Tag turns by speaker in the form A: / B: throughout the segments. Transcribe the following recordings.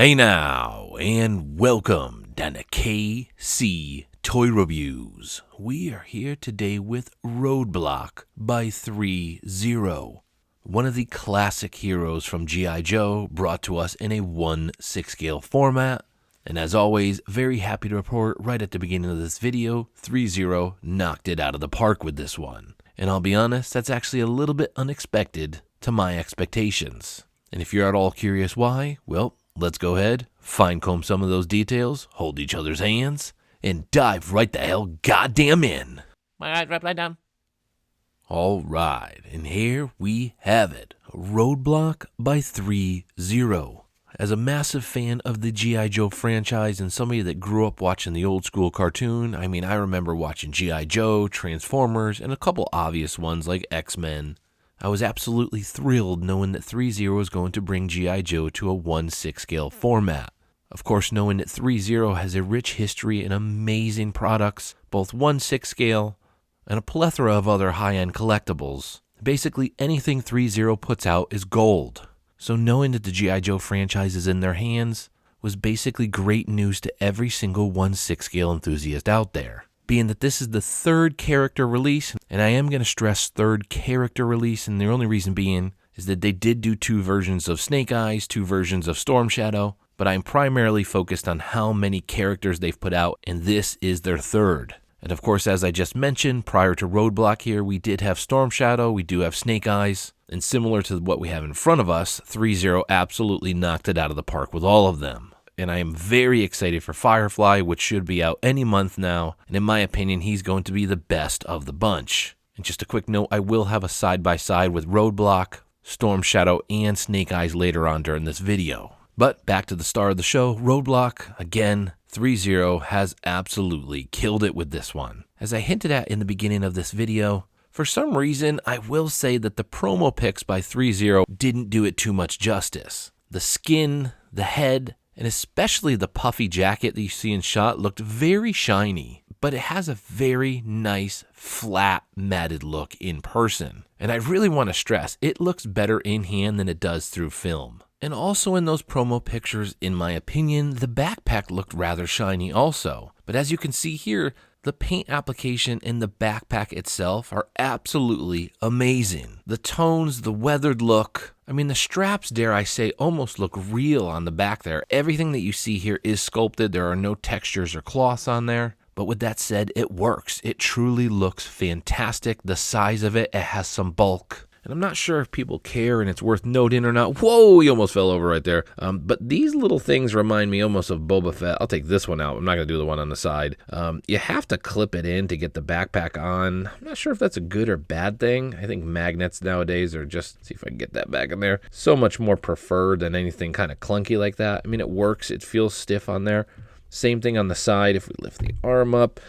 A: Hey now, and welcome down to KCToyreviews. We are here today with Roadblock by ThreeZero, one of the classic heroes from G.I. Joe, brought to us in a 1/6 scale format. And as always, very happy to report right at the beginning of this video, ThreeZero knocked it out of the park with this one. And I'll be honest, that's actually a little bit unexpected to my expectations. And if you're at all curious why, well, let's go ahead, fine comb some of those details, hold each other's hands, and dive right the hell goddamn in.
B: My eyes right down.
A: All right, and here we have it, Roadblock by ThreeZero. As a massive fan of the G.I. Joe franchise and somebody that grew up watching the old school cartoon, I remember watching G.I. Joe, Transformers, and a couple obvious ones like X-Men. I was absolutely thrilled knowing that ThreeZero was going to bring G.I. Joe to a 1/6 scale format. Of course, knowing that ThreeZero has a rich history and amazing products, both 1/6 scale and a plethora of other high-end collectibles. Basically, anything ThreeZero puts out is gold. So knowing that the G.I. Joe franchise is in their hands was basically great news to every single 1/6 scale enthusiast out there. Being that this is the third character release, and I am going to stress third character release, and the only reason being is that they did do two versions of Snake Eyes, two versions of Storm Shadow, but I'm primarily focused on how many characters they've put out, and this is their third. And of course, as I just mentioned, prior to Roadblock here, we did have Storm Shadow, we do have Snake Eyes, and similar to what we have in front of us, ThreeZero absolutely knocked it out of the park with all of them. And I am very excited for Firefly, which should be out any month now. And in my opinion, he's going to be the best of the bunch. And just a quick note, I will have a side-by-side with Roadblock, Storm Shadow, and Snake Eyes later on during this video. But back to the star of the show, Roadblock. Again, ThreeZero has absolutely killed it with this one. As I hinted at in the beginning of this video, for some reason, I will say that the promo pics by ThreeZero didn't do it too much justice. The skin, the head, and especially the puffy jacket that you see in shot looked very shiny, but it has a very nice, flat, matted look in person. And I really want to stress, it looks better in hand than it does through film. And also in those promo pictures, in my opinion, the backpack looked rather shiny also. But as you can see here, the paint application and the backpack itself are absolutely amazing. The tones, the weathered look, the straps, dare I say, almost look real on the back there. Everything that you see here is sculpted. There are no textures or cloths on there. But with that said, it works. It truly looks fantastic. The size of it has some bulk. And I'm not sure if people care and it's worth noting or not. Whoa, he almost fell over right there. But these little things remind me almost of Boba Fett. I'll take this one out. I'm not going to do the one on the side. You have to clip it in to get the backpack on. I'm not sure if that's a good or bad thing. I think magnets nowadays are just, see if I can get that back in there, so much more preferred than anything kind of clunky like that. It works. It feels stiff on there. Same thing on the side if we lift the arm up.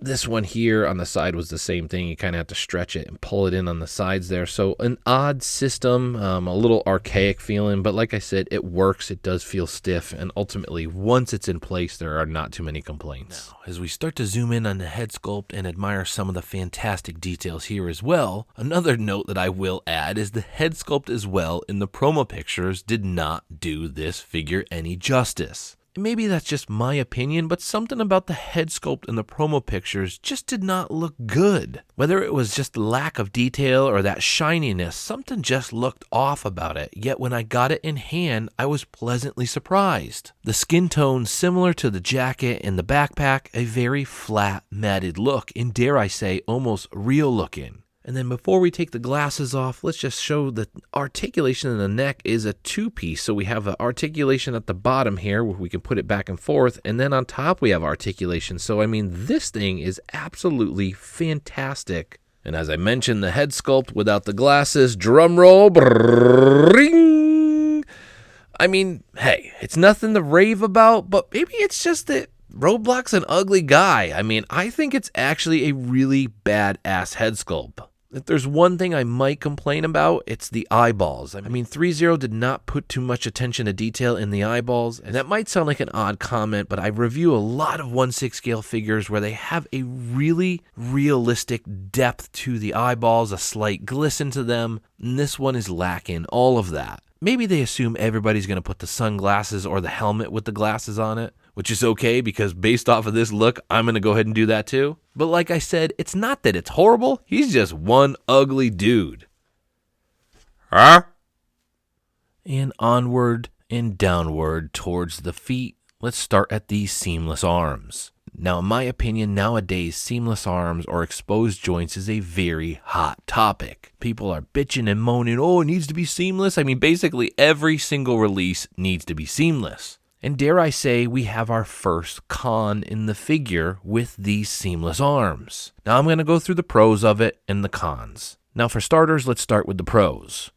A: This one here on the side was the same thing. You kind of have to stretch it and pull it in on the sides there. So an odd system, a little archaic feeling, but like I said, it works. It does feel stiff, and ultimately, once it's in place, there are not too many complaints. Now, as we start to zoom in on the head sculpt and admire some of the fantastic details here as well, another note that I will add is the head sculpt as well in the promo pictures did not do this figure any justice. Maybe that's just my opinion, but something about the head sculpt in the promo pictures just did not look good. Whether it was just lack of detail or that shininess, something just looked off about it. Yet when I got it in hand, I was pleasantly surprised. The skin tone similar to the jacket and the backpack, a very flat, matted look, and dare I say, almost real looking. And then before we take the glasses off, let's just show the articulation in the neck is a two-piece. So we have the articulation at the bottom here where we can put it back and forth. And then on top we have articulation. So this thing is absolutely fantastic. And as I mentioned, the head sculpt without the glasses, drum roll, brrrring. Hey, it's nothing to rave about, but maybe it's just that Roadblock's an ugly guy. I think it's actually a really badass head sculpt. If there's one thing I might complain about, it's the eyeballs. ThreeZero did not put too much attention to detail in the eyeballs, and that might sound like an odd comment, but I review a lot of 1/6 scale figures where they have a really realistic depth to the eyeballs, a slight glisten to them, and this one is lacking all of that. maybe they assume everybody's going to put the sunglasses or the helmet with the glasses on it, which is okay because based off of this look, I'm going to go ahead and do that too. But like I said, it's not that it's horrible. He's just one ugly dude. Huh? And onward and downward towards the feet. Let's start at these seamless arms. Now, in my opinion, nowadays, seamless arms or exposed joints is a very hot topic. People are bitching and moaning, oh, it needs to be seamless. I mean, basically every single release needs to be seamless. And dare I say, we have our first con in the figure with these seamless arms. Now, I'm going to go through the pros of it and the cons. Now, for starters, let's start with the pros.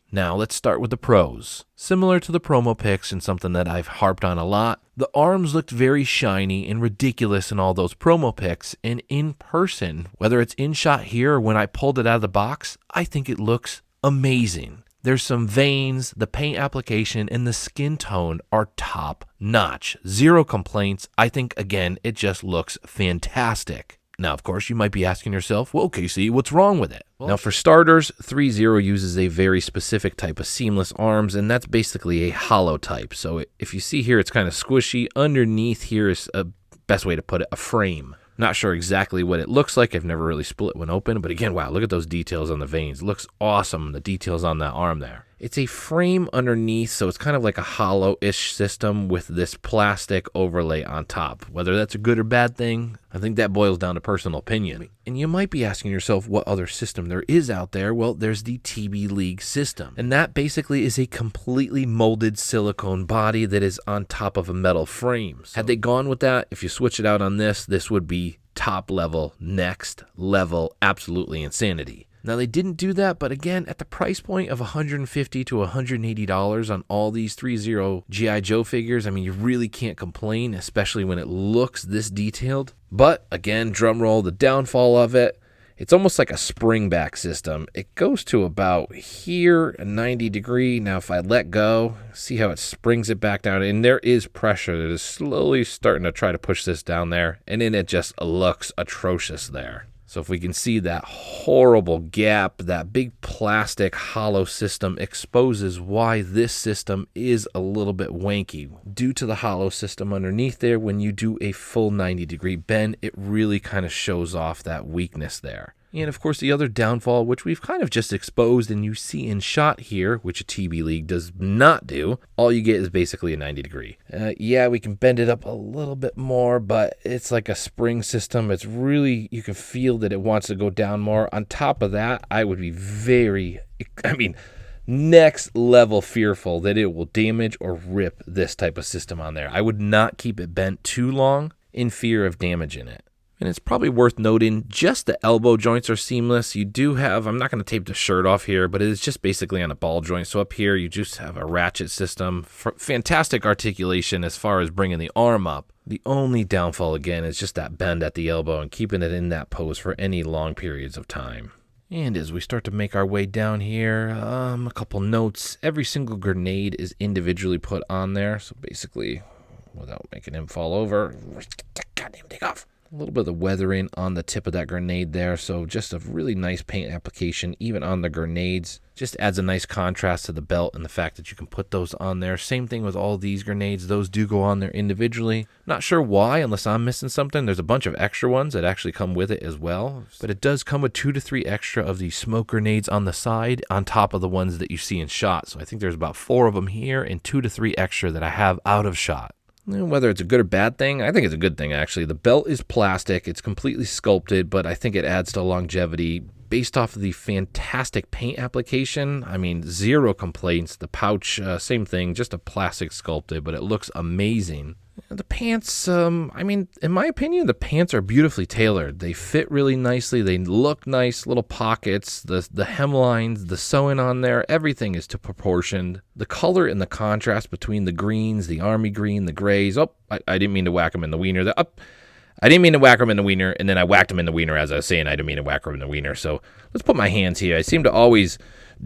A: Similar to the promo pics and something that I've harped on a lot, the arms looked very shiny and ridiculous in all those promo pics, and in person, whether it's in shot here or when I pulled it out of the box, I think it looks amazing. There's some veins, the paint application, and the skin tone are top notch. Zero complaints. I think, again, it just looks fantastic. Now, of course, you might be asking yourself, well, KC, what's wrong with it? Now, for starters, ThreeZero uses a very specific type of seamless arms, and that's basically a hollow type. So if you see here, it's kind of squishy. Underneath here is a best way to put it, a frame. Not sure exactly what it looks like. I've never really split one open, but again, wow, look at those details on the veins. It looks awesome, the details on that arm there. It's a frame underneath, so it's kind of like a hollow-ish system with this plastic overlay on top. Whether that's a good or bad thing, I think that boils down to personal opinion. And you might be asking yourself what other system there is out there. Well, there's the TB League system. And that basically is a completely molded silicone body that is on top of a metal frame. Had they gone with that, if you switch it out on this, this would be top level, next level, absolutely insanity. Now, they didn't do that, but again, at the price point of $150 to $180 on all these ThreeZero G.I. Joe figures, I mean, you really can't complain, especially when it looks this detailed. But again, drum roll, the downfall of it, it's almost like a spring back system. It goes to about here, a 90 degree. Now, if I let go, see how it springs it back down, and there is pressure that is slowly starting to try to push this down there, and then it just looks atrocious there. So if we can see that horrible gap, that big plastic hollow system exposes why this system is a little bit wanky. Due to the hollow system underneath there, when you do a full 90-degree bend, it really kind of shows off that weakness there. And of course, the other downfall, which we've kind of just exposed and you see in shot here, which a TB League does not do, all you get is basically a 90 degree. Yeah, we can bend it up a little bit more, but it's like a spring system. It's really, you can feel that it wants to go down more. On top of that, I would be next level fearful that it will damage or rip this type of system on there. I would not keep it bent too long in fear of damaging it. And it's probably worth noting, just the elbow joints are seamless. You do have, I'm not going to tape the shirt off here, but it is just basically on a ball joint. So up here, you just have a ratchet system. Fantastic articulation as far as bringing the arm up. The only downfall, again, is just that bend at the elbow and keeping it in that pose for any long periods of time. And as we start to make our way down here, a couple notes. Every single grenade is individually put on there. So basically, without making him fall over, goddamn, take off. A little bit of the weathering on the tip of that grenade there, so just a really nice paint application even on the grenades. Just adds a nice contrast to the belt and the fact that you can put those on there. Same thing with all these grenades. Those do go on there individually. Not sure why, unless I'm missing something. There's a bunch of extra ones that actually come with it as well. But it does come with 2 to 3 extra of these smoke grenades on the side on top of the ones that you see in shot. So I think there's about 4 of them here and 2 to 3 extra that I have out of shot. Whether it's a good or bad thing, I think it's a good thing, actually. The belt is plastic. It's completely sculpted, but I think it adds to longevity. Based off of the fantastic paint application, I mean, zero complaints. The pouch, same thing, just a plastic sculpted, but it looks amazing. The pants, in my opinion, the pants are beautifully tailored. They fit really nicely. They look nice, little pockets, the hemlines, the sewing on there, everything is to proportioned. The color and the contrast between the greens, the army green, the grays. Oh, I didn't mean to whack them in the wiener. I didn't mean to whack them in the wiener, and then I whacked them in the wiener as I was saying I didn't mean to whack them in the wiener. So let's put my hands here. I seem to always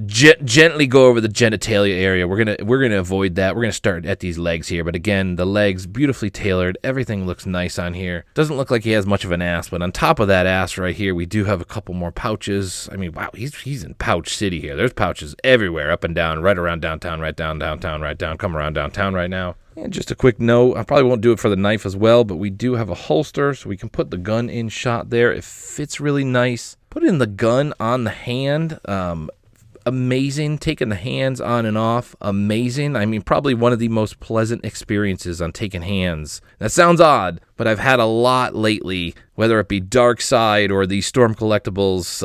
A: gently go over the genitalia area. We're gonna avoid that. We're gonna start at these legs here. But again, the legs beautifully tailored. Everything looks nice on here. Doesn't look like he has much of an ass, but on top of that ass right here, we do have a couple more pouches. I mean, wow, he's in pouch city here. There's pouches everywhere, up and down, right around downtown, right down downtown, right down. Come around downtown right now. And just a quick note, I probably won't do it for the knife as well, but we do have a holster, so we can put the gun in shot there. It fits really nice. Put in the gun on the hand. Amazing. Taking the hands on and off, amazing. I mean, probably one of the most pleasant experiences on taking hands. That sounds odd, but I've had a lot lately, whether it be Dark Side or the Storm Collectibles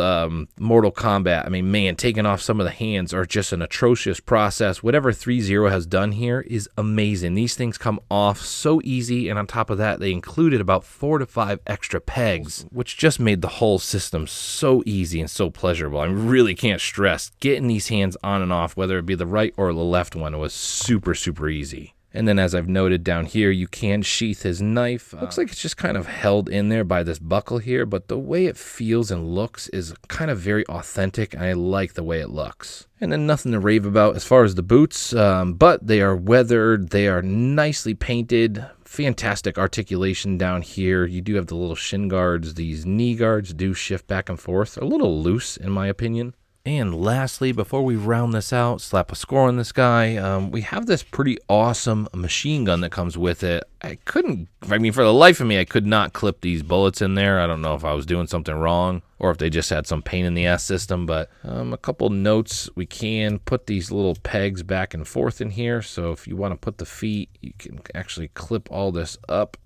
A: Mortal Kombat. I mean, man, taking off some of the hands are just an atrocious process. Whatever ThreeZero has done here is amazing. These things come off so easy, and on top of that, they included about 4 to 5 extra pegs, which just made the whole system so easy and so pleasurable. I really can't stress getting these hands on and off, whether it be the right or the left one, was super, super easy. And then as I've noted down here, you can sheath his knife. Looks like it's just kind of held in there by this buckle here, but the way it feels and looks is kind of very authentic, and I like the way it looks. And then nothing to rave about as far as the boots, but they are weathered, they are nicely painted, fantastic articulation down here. You do have the little shin guards. These knee guards do shift back and forth, a little loose in my opinion. And lastly, before we round this out, slap a score on this guy, we have this pretty awesome machine gun that comes with it. For the life of me, I could not clip these bullets in there. I don't know if I was doing something wrong or if they just had some pain in the ass system, but a couple notes. We can put these little pegs back and forth in here, so if you want to put the feet, you can actually clip all this up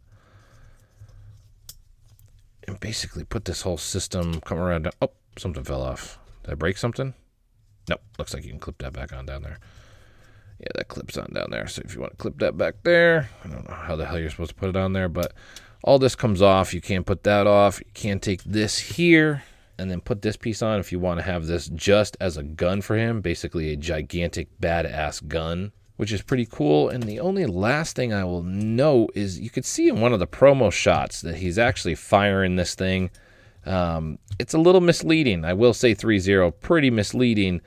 A: and basically put this whole system, come around. Oh, something fell off. Did I break something? Nope. Looks like you can clip that back on down there. Yeah, that clips on down there. So if you want to clip that back there, I don't know how the hell you're supposed to put it on there, but all this comes off. You can't put that off. You can take this here and then put this piece on if you want to have this just as a gun for him. Basically a gigantic badass gun, which is pretty cool. And the only last thing I will note is you could see in one of the promo shots that he's actually firing this thing. It's a little misleading. I will say ThreeZero, pretty misleading.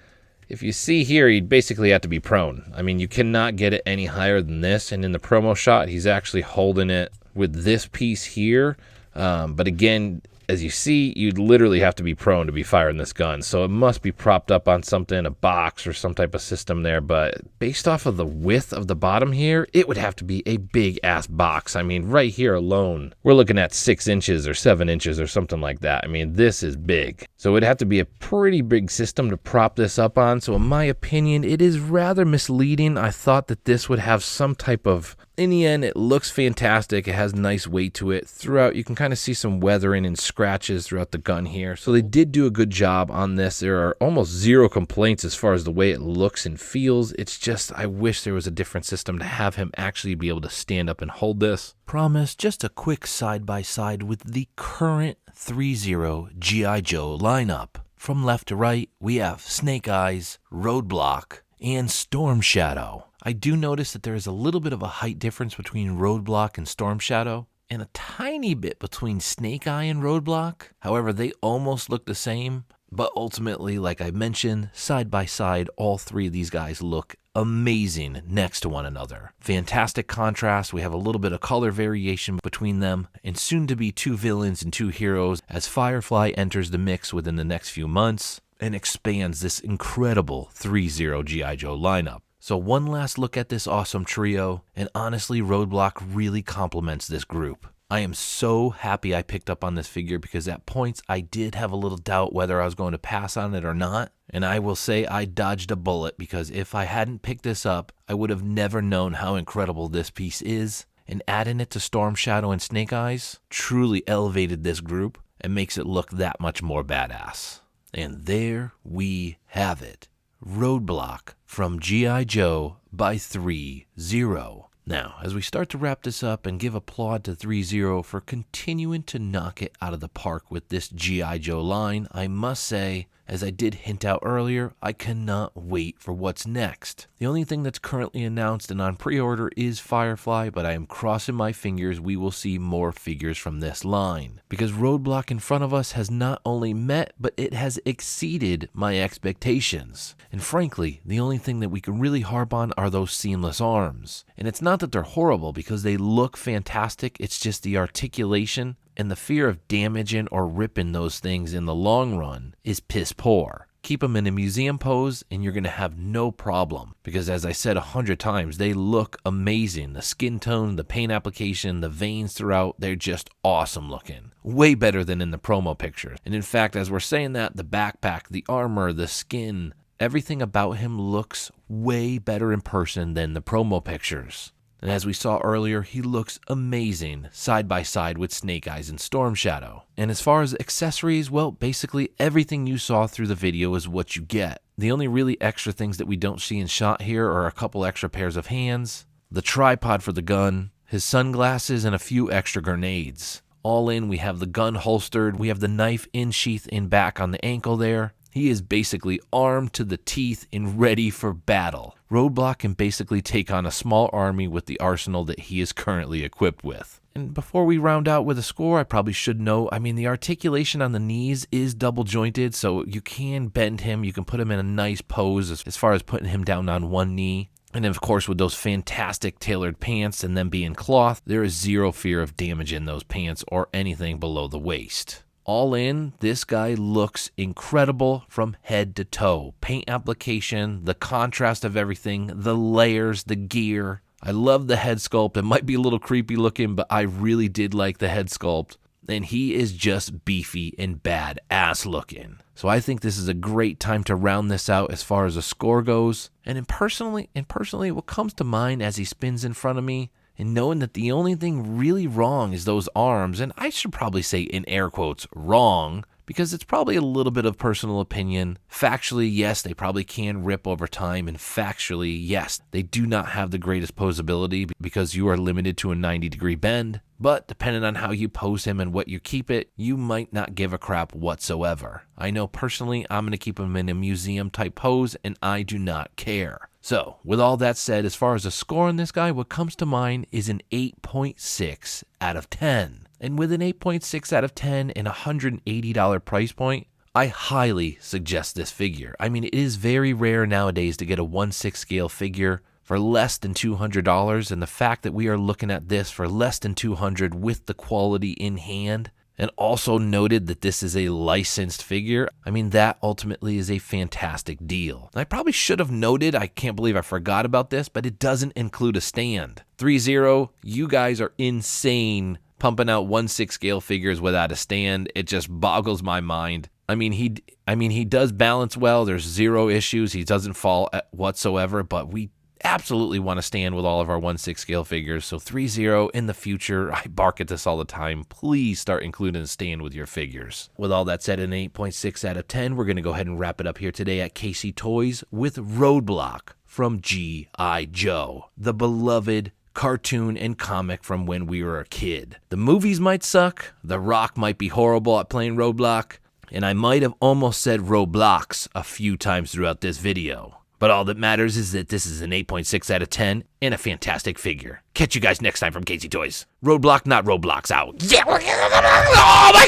A: If you see here, he'd basically have to be prone. I mean, you cannot get it any higher than this. And in the promo shot, he's actually holding it with this piece here. But again, as you see, you'd literally have to be prone to be firing this gun. So it must be propped up on something, a box or some type of system there. But based off of the width of the bottom here, it would have to be a big ass box. I mean, right here alone, we're looking at 6 inches or 7 inches or something like that. I mean, this is big. So it'd have to be a pretty big system to prop this up on. So in my opinion, it is rather misleading. I thought that this would have some type of, in the end, it looks fantastic. It has nice weight to it. Throughout, you can kind of see some weathering and scratches throughout the gun here. So they did do a good job on this. There are almost zero complaints as far as the way it looks and feels. It's just, I wish there was a different system to have him actually be able to stand up and hold this.
B: Promise, just a quick side-by-side with the current ThreeZero G.I. Joe lineup. From left to right, we have Snake Eyes, Roadblock, and Storm Shadow. I do notice that there is a little bit of a height difference between Roadblock and Storm Shadow, and a tiny bit between Snake Eye and Roadblock. However, they almost look the same, but ultimately, like I mentioned, side by side, all three of these guys look amazing next to one another. Fantastic contrast. We have a little bit of color variation between them, and soon to be 2 villains and 2 heroes as Firefly enters the mix within the next few months and expands this incredible ThreeZero G.I. Joe lineup. So one last look at this awesome trio, and honestly, Roadblock really complements this group. I am so happy I picked up on this figure because at points I did have a little doubt whether I was going to pass on it or not. And I will say I dodged a bullet because if I hadn't picked this up, I would have never known how incredible this piece is. And adding it to Storm Shadow and Snake Eyes truly elevated this group and makes it look that much more badass. And there we have it. Roadblock from G.I. Joe by ThreeZero. Now, as we start to wrap this up and give applaud to ThreeZero for continuing to knock it out of the park with this G.I. Joe line, I must say, as I did hint out earlier, I cannot wait for what's next. The only thing that's currently announced and on pre-order is Firefly, but I am crossing my fingers we will see more figures from this line. Because Roadblock in front of us has not only met, but it has exceeded my expectations. And frankly, the only thing that we can really harp on are those seamless arms. And it's not that they're horrible because they look fantastic, it's just the articulation and the fear of damaging or ripping those things in the long run is piss poor. Keep them in a museum pose and you're going to have no problem because, as I said 100 times, they look amazing. The skin tone, the paint application, the veins throughout, they're just awesome looking. Way better than in the promo picture. And in fact, as we're saying that, the backpack, the armor, the skin, everything about him looks way better in person than the promo pictures. And as we saw earlier, he looks amazing side by side with Snake Eyes and Storm Shadow. And as far as accessories, well, basically everything you saw through the video is what you get. The only really extra things that we don't see in shot here are a couple extra pairs of hands, the tripod for the gun, his sunglasses, and a few extra grenades. All in, we have the gun holstered, we have the knife in sheath in back on the ankle there. He is basically armed to the teeth and ready for battle. Roadblock can basically take on a small army with the arsenal that he is currently equipped with. And before we round out with a score, I probably should note, the articulation on the knees is double jointed, so you can bend him, you can put him in a nice pose as far as putting him down on one knee. And then, of course, with those fantastic tailored pants and them being cloth, there is zero fear of damaging those pants or anything below the waist. All in, this guy looks incredible from head to toe. Paint application, the contrast of everything, the layers, the gear. I love the head sculpt. It might be a little creepy looking, but I really did like the head sculpt. And he is just beefy and badass looking. So I think this is a great time to round this out as far as a score goes. And personally, what comes to mind as he spins in front of me, and knowing that the only thing really wrong is those arms, and I should probably say in air quotes, wrong, because it's probably a little bit of personal opinion. Factually, yes, they probably can rip over time, and factually, yes, they do not have the greatest posability because you are limited to a 90-degree bend. But depending on how you pose him and what you keep it, you might not give a crap whatsoever. I know personally I'm going to keep him in a museum type pose, and I do not care. So, with all that said, as far as a score on this guy, what comes to mind is an 8.6 out of 10. And with an 8.6 out of 10 and a $180 price point, I highly suggest this figure. It is very rare nowadays to get a 1/6 scale figure for less than $200, and the fact that we are looking at this for less than $200 with the quality in hand, and also noted that this is a licensed figure, that ultimately is a fantastic deal. And I probably should have noted, I can't believe I forgot about this, but it doesn't include a stand. ThreeZero, you guys are insane pumping out 1/6 scale figures without a stand. It just boggles my mind. He does balance well. There's zero issues. He doesn't fall whatsoever, but we absolutely want to stand with all of our 1/6 scale figures. So ThreeZero, in the future, I bark at this all the time, please start including a stand with your figures. With all that said, an 8.6 out of 10, we're going to go ahead and wrap it up here today at KC Toys with Roadblock from G.I. Joe, the beloved cartoon and comic from when we were a kid. The movies might suck, The Rock might be horrible at playing Roadblock, and I might have almost said Roblox a few times throughout this video. But all that matters is that this is an 8.6 out of 10 and a fantastic figure. Catch you guys next time from KC Toys. Roadblock, not Roblox, out. Yeah. Oh my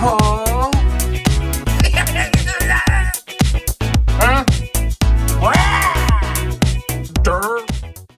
B: god!